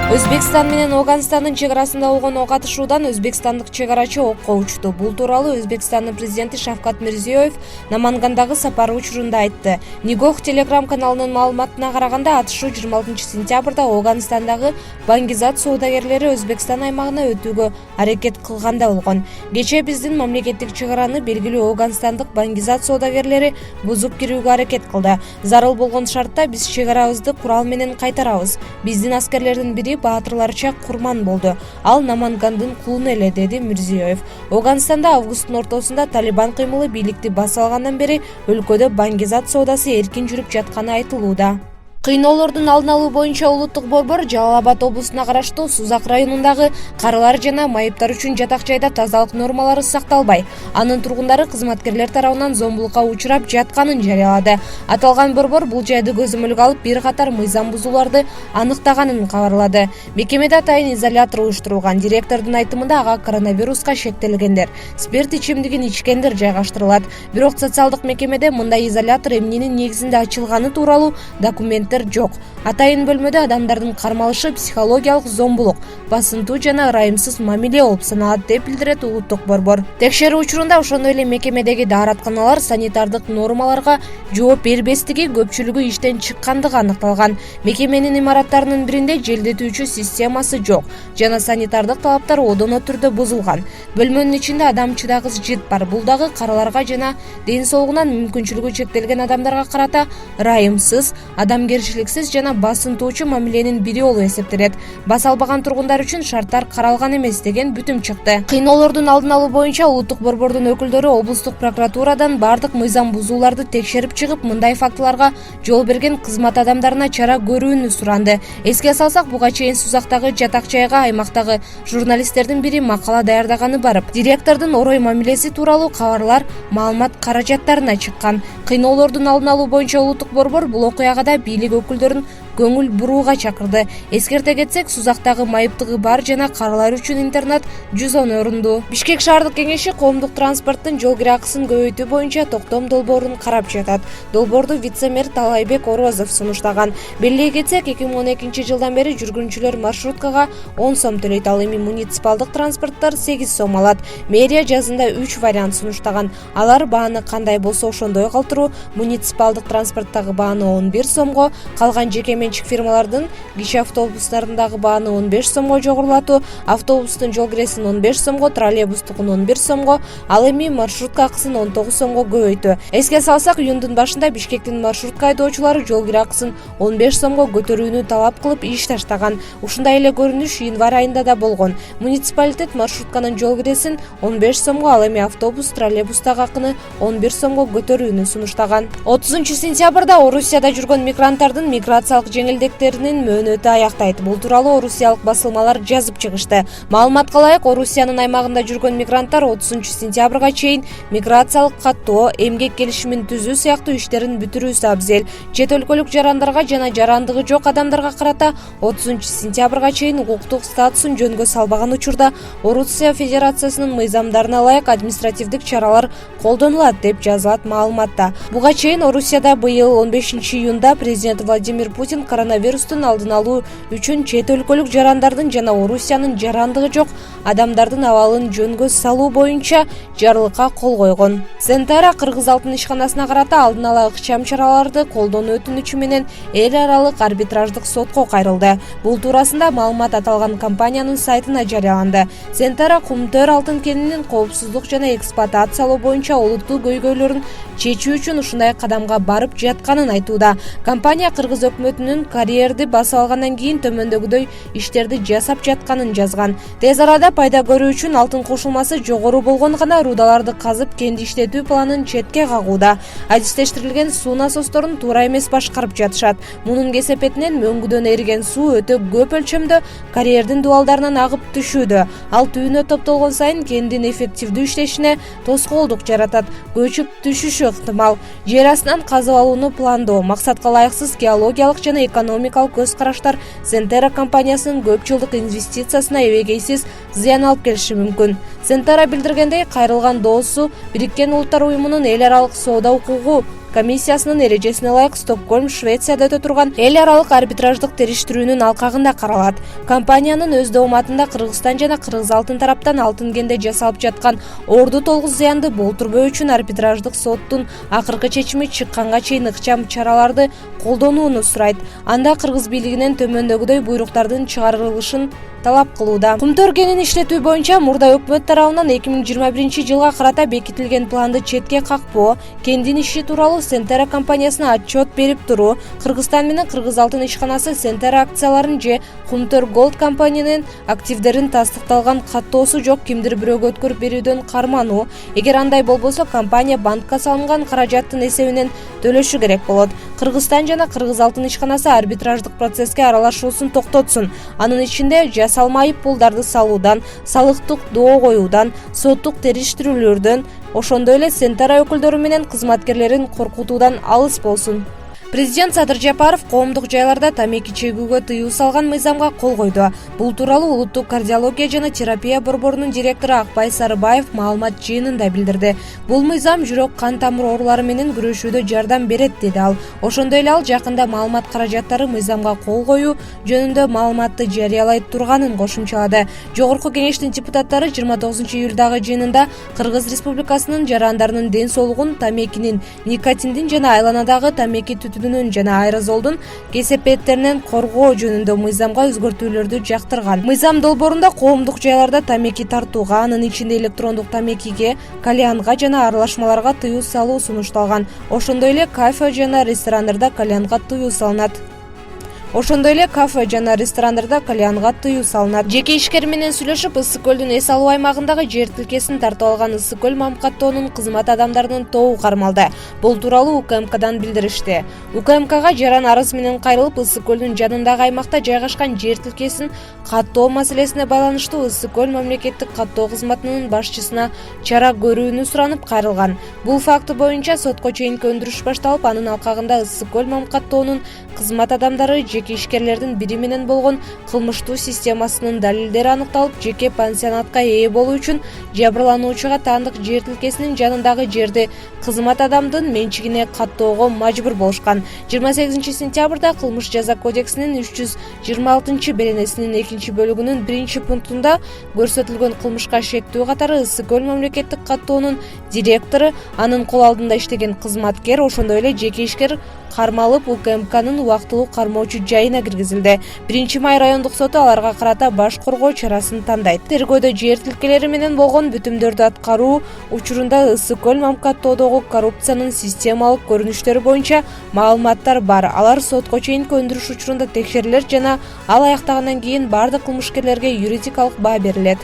Өзбекстан менен Ауганстандын чек арасында болгон ок атышуудан өзбекстандык чек арачы окко учту. Бул тууралуу Өзбекстандын президенти Шавкат Мирзиёев Намангандагы сапары учурунда айтты. Нигох телеграм каналынын маалыматына караганда, атышуу 26 сентябрда Ауганстандагы Бангизат соодагерлери Өзбекстан аймагына өтүүгө аракет кылганда болгон. Кечээ биздин мамлекеттик чек араны белгилүү Ауганстандык Бангизат соодагерлери бузуп кирүүгө аракет кылды. Зарыл болгон шартта биз чек арабызды курал менен кайтарабыз. Биздин аскерлердин бири баатырларча курман болду. Ал Намангандын кулуну эле, деди Мирзиёев. Ауганстанда августтун ортосунда Талибан кыймылы бийликти баса алгандан бери өлкөдө Бангизат соодасы эркин жүрүп жатканы айтылууда. Кыйноолордун алдын алуу боюнча улуттук борбор Жалал-Абад облусуна караштуу Сузак районундагы карылар жана майыптар үчүн жатак жайда тазалык нормалары сакталбай, анын тургундары кызматкерлер тарабынан зомбулукка учурап жатканын жарыялады. Аталган борбор бул жайды көзөмөлгө алып бир катар мыйзам бузууларды аныктаганын кабарлады. Мекемеде атайын изолятор уюштурулган. Директордун айтымында ага коронавируска шектелгендер, спирт ичимдигин ичкендер жайгаштырылат. Бирок социалдык мекемеде мындай изолятор эмненин негизинде ачылганы тууралуу документтер жок. Атайын бөлмөдө адамдардын кармалышы психологиялык зомбулук, басынтуу жана ырайымсыз мамиле болуп саналат, деп билдирет улуттук борбор. Текшерүү учурунда ошондой эле мекемедеги дааратканалар санитардык нормаларга жооп бербестиги, көпчүлүгү иштен чыккандыгы аныкталган. Мекеменин имараттарынын биринде желдетүүчү системасы жок жана санитардык талаптар одоно түрдө бузулган. Бөлмөнүн ичинде адам чыдагыс жит бар. Бул дагы караларга жана ден соолугунан мүмкүнчүлүгү чектелген адамдарга карата ырайымсыз, адамгерчиликсиз жана басынтуучу мамиленин бири болуп эсептелет. Баса албаган тургундар үчүн шарттар каралган эмес деген бүтүм чыкты. Кыйноолордун алдын алуу боюнча улуттук борбордун өкүлдөрү облустук прокуратурадан бардык мыйзам бузууларды текшерип чыгып, мындай фактыларга жол берген кызмат адамдарына чара көрүүнү суранды. Эске салсак, буга чейин Сузактагы жатак жайга аймактагы журналисттердин бири макала даярдаганы барып, директордун орой мамилеси тууралуу кабарлар, маалымат каражаттарына чыккан. Кыйноолордун алдын алуу боюнча улуттук борбор бул окуяга да бийлик өкүлдөрүн көңүл бурууга чакырды. Эскерте кетсек, Сузактагы майыптыгы бар жана каралар үчүн интернат 110 орунду. Бишкек шаардык кеңеши коомдук транспорттун жол кире акысын көбөйтүү боюнча токтом долбоорун карап жатат. Долбоорду вице-мэр Талайбек Орозов сунуштаган. Белгилей кетсек, 2012 жылдан бери жүргүнчүлөр маршруткага 10 сом төлөйт, ал эми муниципалдык транспорттор 8 сом алат. Мэрия жазында 3 вариант сунуштаган. Алар бааны кандай болсо ошондой калтыруу. Муниципалдык транспорттагы бааны 11 сомго, калган жеке менчик фирмалардын киши автобустарындагы бааны 15 сомго жогорулатуу, автобустун жол киресин 15 сомго, троллейбустукун 11 сомго, ал эми маршрутка акысын 19 сомго көбөйтүү. Эске салсак, июндун башында Бишкектин маршрутка айдоочулары жол кире акысын 15 сомго көтөрүүнү талап кылып иш таштаган. Ушундай эле көрүнүш январь айында да болгон. Муниципалитет маршрутканын жол киресин 15 сомго, ал эми автобус, троллейбустагы акыны 11 сомго көтөрүүнү сунуштаган. 30 сентябрда Орусияда жүргөн мигранттардын миграциялык жеңилдиктеринин мөөнөтү аяктайт. Бул тууралуу орусиялык басылмалар жазып чыгышты. Маалыматка ылайык, Орусиянын аймагында жүргөн мигранттар 30 сентябрга чейин миграциялык каттоо, эмгек келишимин түзүү сыяктуу иштерин бүтүрүүсү абзел. Чет өлкөлүк жарандарга жана жарандыгы жок адамдарга карата 30 сентябрга чейин укуктук статусун жөнгө салбаган учурда Орусия Федерациясынын мыйзамдарына ылайык административдик чаралар колдонулат, деп жазылат маалыматта. Буга чейин Орусияда быйыл 15 июнда президент Владимир Путин коронавирустун алдын алуу үчүн чет өлкөлүк жарандардын жана Орусиянын жарандыгы жок адамдардын абалын жөнгө салуу боюнча жарлыкка кол койгон. Сентара Кыргыз алтын ишканасына карата алдын ала ыкчам чараларды колдонуу өтүнүчү менен эл аралык арбитраждык сотко кайрылды. Бул туурасында маалымат аталган компаниянын сайтына жарыяланды. Сентара Кумтөр алтын кенинин коопсуздук жана эксплуатациялоо боюнча олуттуу көйгөйлөрүн чечүү үчүн ушундай кадамга барып жатканын айтууда. Компания Кыргыз өкмөтүнүн карьерди баса алгандан кийин төмөндөгүдөй иштерди жасап жатканын жазган. Тез арада пайда көрүү үчүн алтын кошулмасы жогору болгон гана рудаларды казып кенди иштетүү планын четке кагууда. Адистештирилген суу насосторун туура эмес башкарып жатышат. Мунун кесепетинен мөңгүдөн эриген суу өтө көп өлчөмдө карьердин дубалдарынан агып түшүүдө. Ал түйүнө топтолгон сайын кендин эффективдүү иштешине тоскоолдук жаратат, көчүп түшүшү ыктымал. Жер астынан казып алууну пландоо, максатка ылайыксыз геологиялык жана экономикалык көз караштар Сентера компаниясынын көп жылдык инвестициясына эбегейсиз зыян алып келиши мүмкүн. Сентера билдиргендей, кайрылган доосу Бириккен Улуттар Уюмунун эл аралык соода укугу комиссиясынын эрежесине ылайык Стокгольм, Швецияда өтө турган эл аралык арбитраждык териштирүүнүн алкагында каралат. Компаниянын өз дооматында Кыргызстан жана Кыргыз алтын тараптан алтын кенде жасалып жаткан орду толгуз зыянды болтурбоо үчүн арбитраждык соттун акыркы чечими чыкканга чейин ыкчам чараларды колдонууну сурайт. Анда Кыргыз бийлигинен төмөндөгүдөй буйруктардын чыгарылышын талап кылууда. Кумтөр кенин иштетүү боюнча мурда өкмөт тарабынан 2021-жылга карата бекитилген планды четке какпоо, кендин иши тууралуу Сентера компаниясына отчет берип туруу, Кыргызстан менен Кыргыз алтын ишканасы Сентера акцияларын же Кумтөр Голд компаниянын активдерин тастыкталган каттоосу жок кимдир бирөөгө өткөрүп берүүдөн кармануу. Эгер андай болбосо, компания банкка салынган каражаттын эсебинен төлөшү керек болот. Кыргызстан жана Кыргыз алтын ишканасы арбитраждык процесске аралашуусун токтотсун. Анын ичинде жасалма айыппулдарды салуудан, салыктык доо коюудан, соттук териштирүүлөрдөн, ошондой эле Сентера өкүлдөрү менен кызматкерлерин коркутуудан алыс болсун. Президент Садыр Жапаров коомдук жайларда тамеки чегүүгө тыюу салган мыйзамга кол койду. Бул тууралуу Улуттук кардиология жана терапия борборунун директору Акбай Сарыбаев маалымат жыйынында билдирди. Бул мыйзам жүрөк кан тамыр оорулары менен күрөшүүдө жардам берет, деди ал. Ошондой эле ал жакында маалымат каражаттары мыйзамга кол коюу жөнүндө маалыматты жарыялайт турганын кошумчалады. Жогорку кеңештин депутаттары 29-июлдагы жыйынында Кыргыз Республикасынын жарандарынын ден соолугун тамекинин, никотиндин жана айланадагы тамеки жана аэрозолдун кесепеттеринен коргоо жөнүндө мыйзамга өзгөртүүлөрдү жактырган. Мыйзам долбоорунда коомдук жайларда тамеки тартууга, анын ичинде электрондук тамекиге, кальянга жана аралашмаларга тыюу салуу сунушталган. Ошондой эле кафе жана ресторандарда кальянга тыюу салынат. Жеке ишкер менен сүйлөшүп, Ысык көлдүн эс алуу аймагындагы жер тилкесин тартып алган Ысык көл мамкаттоонун кызмат адамдарынын тобу кармалды. Бул тууралуу УКМКдан билдиришти. УКМКга жаран арыз менен кайрылып, Ысык көлдүн жанындагы аймакта жайгашкан жер тилкесин каттоо маселесине байланыштуу Ысык көл мамлекеттик каттоо кызматынын башчысына чара көрүүнү суранып кайрылган. Бул факты боюнча сотко чейинки өндүрүш башталып, анын алкагында Ысык көл мамкаттоонун кызмат адамдары жеке ишкерлердин бири менен болгон кылмыштуу системасынын далилдери аныкталып, жеке пансионатка ээ болуу үчүн жабырлануучуга таандык жер тилкесинин жанындагы жерди кызмат адамдын менчигине каттоого мажбур болушкан. 28-сентябрда Кылмыш жаза кодексинин 326-беренесинин 2-бөлүгүнүн 1-пунктунда көрсөтүлгөн кылмышка шектүү катары Ысык көл мамлекеттик каттоонун директору, анын кол алдында иштеген кызматкер, ошондой эле жеке ишкер кармалып, УКМКнын убактылуу кармоочу жайына киргизилди. 1-Май райондук соту аларга карата баш коргоо чарасын тандайт. Тергөөдө жер тилкелери менен болгон бүтүмдөрдү аткаруу учурунда Ысык көл мамкаттоодогу коррупциянын системалык көрүнүштөрү боюнча маалыматтар бар. Алар сотко чейинки өндүрүш учурунда текшерилет жана ал аяктагандан кийин бардык кылмышкерлерге юридикалык баа берилет.